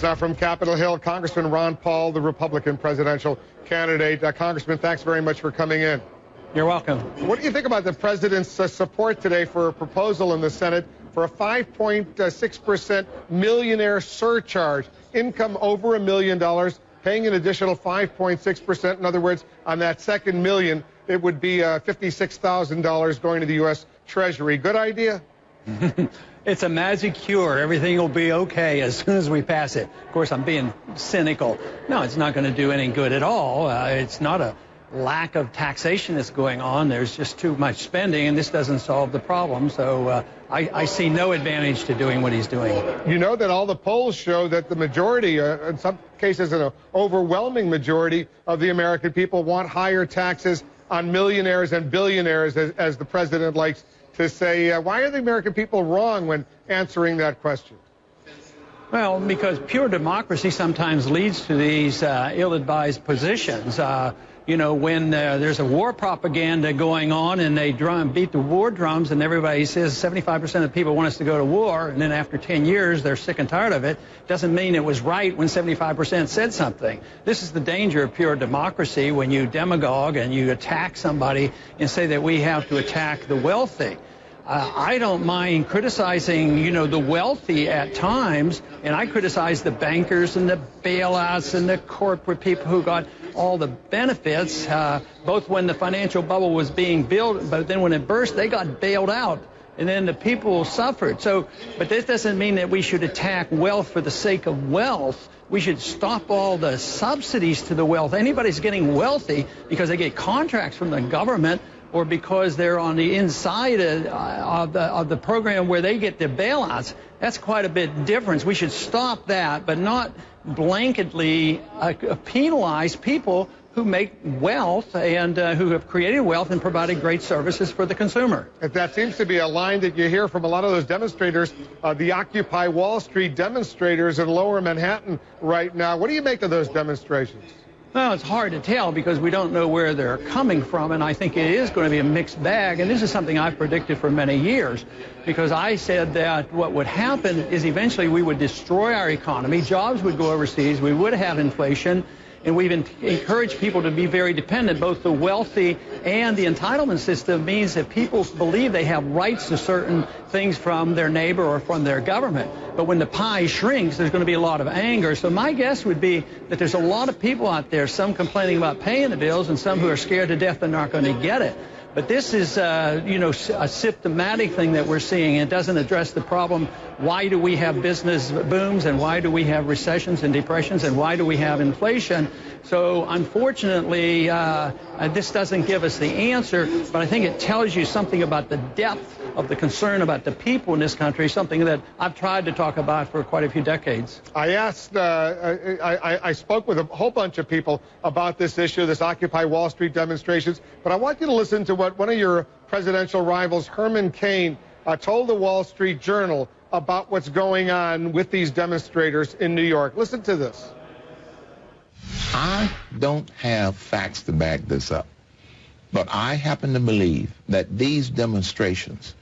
Now from Capitol Hill, Congressman Ron Paul, the Republican presidential candidate. Congressman, thanks very much for coming in. You're welcome. What do you think about the president's support today for a proposal in the Senate for a 5.6% millionaire surcharge, income over $1 million, paying an additional 5.6%? In other words, on that second million, it would be $56,000 going to the U.S. Treasury. Good idea? It's a magic cure. Everything will be okay as soon as we pass it. Of course, I'm being cynical. No, it's not going to do any good at all. It's not a lack of taxation that's going on. There's just too much spending, and this doesn't solve the problem. So I see no advantage to doing what he's doing. You know that all the polls show that the majority, in some cases an overwhelming majority of the American people, want higher taxes on millionaires and billionaires, as the president likes to say. Why are the American people wrong when answering that question? Well, because pure democracy sometimes leads to these ill-advised positions. You know, when there's a war propaganda going on and they beat the war drums and everybody says 75% of people want us to go to war, and then after 10 years they're sick and tired of it, doesn't mean it was right when 75% said something. This is the danger of pure democracy, when you demagogue and you attack somebody and say that we have to attack the wealthy. I don't mind criticizing, you know, the wealthy at times, and I criticize the bankers and the bailouts and the corporate people who got all the benefits, both when the financial bubble was being built, but then when it burst, they got bailed out, and then the people suffered. So, but this doesn't mean that we should attack wealth for the sake of wealth. We should stop all the subsidies to the wealth. Anybody's getting wealthy because they get contracts from the government, or because they're on the inside of the program where they get their bailouts. That's quite a bit different. We should stop that, but not blanketly penalize people who make wealth and who have created wealth and provided great services for the consumer. That seems to be a line that you hear from a lot of those demonstrators, the Occupy Wall Street demonstrators in Lower Manhattan right now. What do you make of those demonstrations? Well, it's hard to tell because we don't know where they're coming from, and I think it is going to be a mixed bag. And this is something I've predicted for many years, because I said that what would happen is eventually we would destroy our economy, jobs would go overseas, we would have inflation, and we've encouraged people to be very dependent. Both the wealthy and the entitlement system means that people believe they have rights to certain things from their neighbor or from their government. But when the pie shrinks, there's going to be a lot of anger. So my guess would be that there's a lot of people out there, some complaining about paying the bills and some who are scared to death they're not going to get it. But this is, you know, a symptomatic thing that we're seeing. It doesn't address the problem. Why do we have business booms, and why do we have recessions and depressions, and why do we have inflation? So unfortunately, this doesn't give us the answer, but I think it tells you something about the depth of the concern about the people in this country, something that I've tried to talk about for quite a few decades. I spoke with a whole bunch of people about this issue, this Occupy Wall Street demonstrations, but I want you to listen to what one of your presidential rivals, Herman Cain, told the Wall Street Journal about what's going on with these demonstrators in New York. Listen to this. I don't have facts to back this up, but I happen to believe that these demonstrations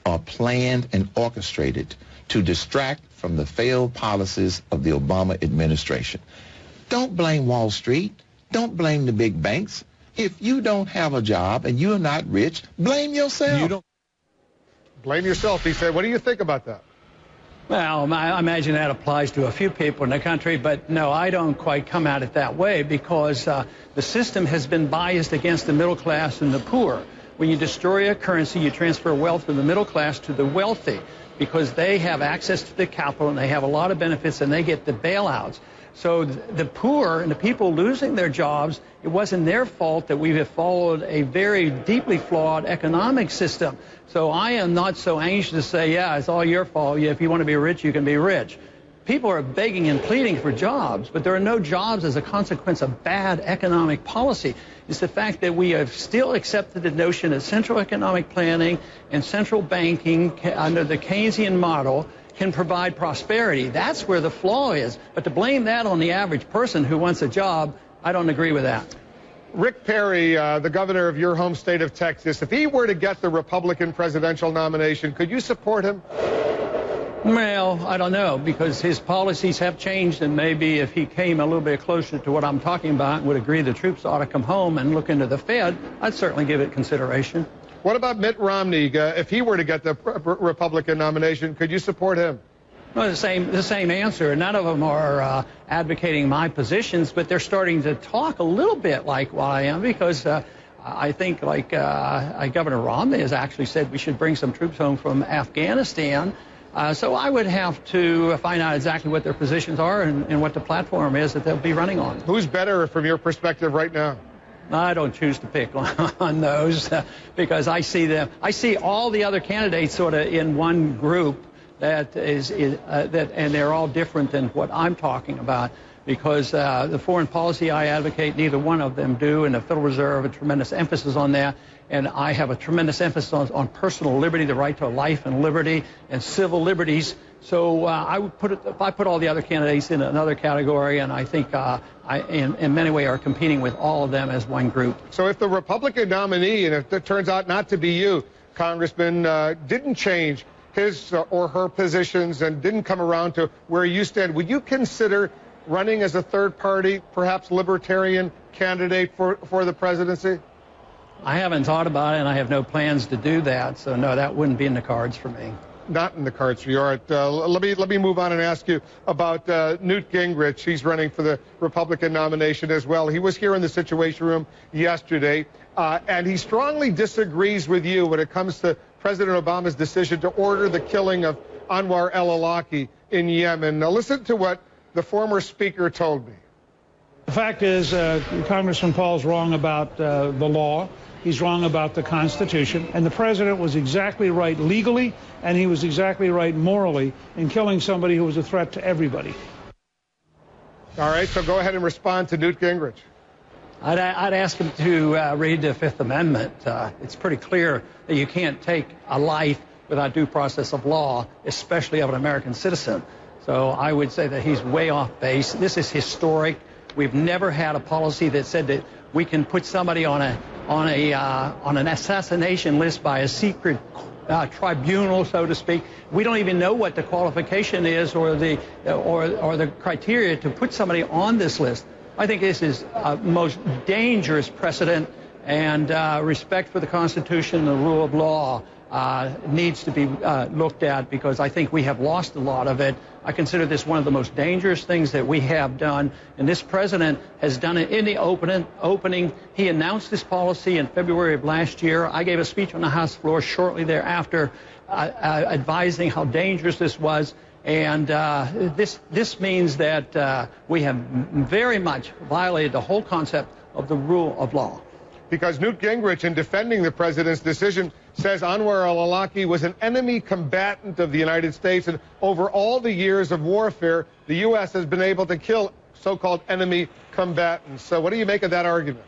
are planned and orchestrated to distract from the failed policies of the Obama administration. Don't blame Wall Street. Don't blame the big banks. If you don't have a job and you're not rich, blame yourself. You don't blame yourself, he said. What do you think about that? Well, I imagine that applies to a few people in the country, but no, I don't quite come at it that way, because the system has been biased against the middle class and the poor. When you destroy a currency, you transfer wealth from the middle class to the wealthy, because they have access to the capital and they have a lot of benefits and they get the bailouts. So the poor and the people losing their jobs, it wasn't their fault that we have followed a very deeply flawed economic system. So I am not so anxious to say, yeah, it's all your fault. Yeah, if you want to be rich, you can be rich. People are begging and pleading for jobs, but there are no jobs as a consequence of bad economic policy. It's the fact that we have still accepted the notion that central economic planning and central banking under the Keynesian model can provide prosperity. That's where the flaw is. But to blame that on the average person who wants a job, I don't agree with that. Rick Perry, the governor of your home state of Texas, if he were to get the Republican presidential nomination, could you support him? Well, I don't know, because his policies have changed, and maybe if he came a little bit closer to what I'm talking about and would agree the troops ought to come home and look into the Fed, I'd certainly give it consideration. What about Mitt Romney? If he were to get the Republican nomination, could you support him? Well, the same answer. None of them are advocating my positions, but they're starting to talk a little bit like what I am, because I think like Governor Romney has actually said we should bring some troops home from Afghanistan. So I would have to find out exactly what their positions are and what the platform is that they'll be running on. Who's better from your perspective right now? I don't choose to pick on those because I see all the other candidates sort of in one group that and they're all different than what I'm talking about, because the foreign policy I advocate, neither one of them do, and the Federal Reserve, a tremendous emphasis on that. And I have a tremendous emphasis on personal liberty, the right to life and liberty and civil liberties. So I would if I put all the other candidates in another category, and I think in many ways are competing with all of them as one group. So if the Republican nominee, and if it turns out not to be you, Congressman, didn't change his or her positions and didn't come around to where you stand, would you consider running as a third party, perhaps libertarian candidate for the presidency? I haven't thought about it, and I have no plans to do that. So, no, that wouldn't be in the cards for me. Not in the cards for you. All right, let me move on and ask you about Newt Gingrich. He's running for the Republican nomination as well. He was here in the Situation Room yesterday, and he strongly disagrees with you when it comes to President Obama's decision to order the killing of Anwar al-Awlaki in Yemen. Now, listen to what the former speaker told me. The fact is, Congressman Paul's wrong about the law. He's wrong about the Constitution. And the president was exactly right legally, and he was exactly right morally in killing somebody who was a threat to everybody. All right, so go ahead and respond to Newt Gingrich. I'd ask him to read the Fifth Amendment. It's pretty clear that you can't take a life without due process of law, especially of an American citizen. So I would say that he's way off base. This is historic. We've never had a policy that said that we can put somebody on an assassination list by a secret tribunal, so to speak. We don't even know what the qualification is or the criteria to put somebody on this list. I think this is a most dangerous precedent, and respect for the Constitution and the rule of law needs to be looked at, because I think we have lost a lot of it. I consider this one of the most dangerous things that we have done, and this president has done it in the opening. He announced this policy in February of last year. I gave a speech on the House floor shortly thereafter advising how dangerous this was, and this means that we have very much violated the whole concept of the rule of law. Because Newt Gingrich, in defending the president's decision, says Anwar al-Awlaki was an enemy combatant of the United States, and over all the years of warfare, the U.S. has been able to kill so-called enemy combatants. So what do you make of that argument?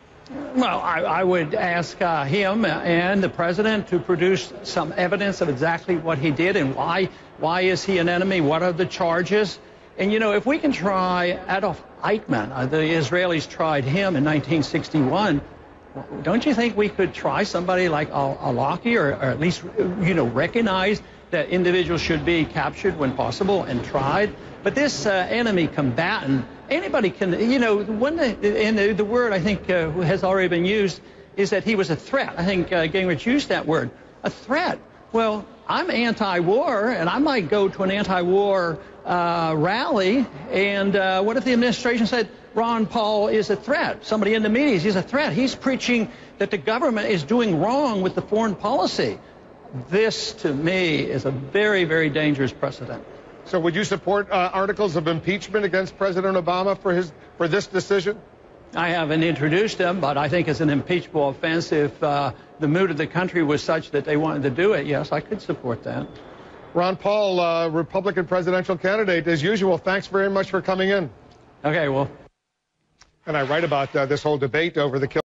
Well, I would ask him and the president to produce some evidence of exactly what he did and why is he an enemy, what are the charges. And, you know, if we can try Adolf Eichmann, the Israelis tried him in 1961, don't you think we could try somebody like al-Awlaki, or at least, you know, recognize that individuals should be captured when possible and tried? But this enemy combatant, anybody can, you know, the word I think has already been used is that he was a threat. I think Gingrich used that word, a threat. Well, I'm anti-war, and I might go to an anti-war rally, and what if the administration said Ron Paul is a threat? Somebody in the media, he's a threat. He's preaching that the government is doing wrong with the foreign policy. This, to me, is a very, very dangerous precedent. So would you support articles of impeachment against President Obama for this decision? I haven't introduced them, but I think it's an impeachable offense. If the mood of the country was such that they wanted to do it, yes, I could support that. Ron Paul, Republican presidential candidate, as usual, thanks very much for coming in. Okay, well. And I write about this whole debate over the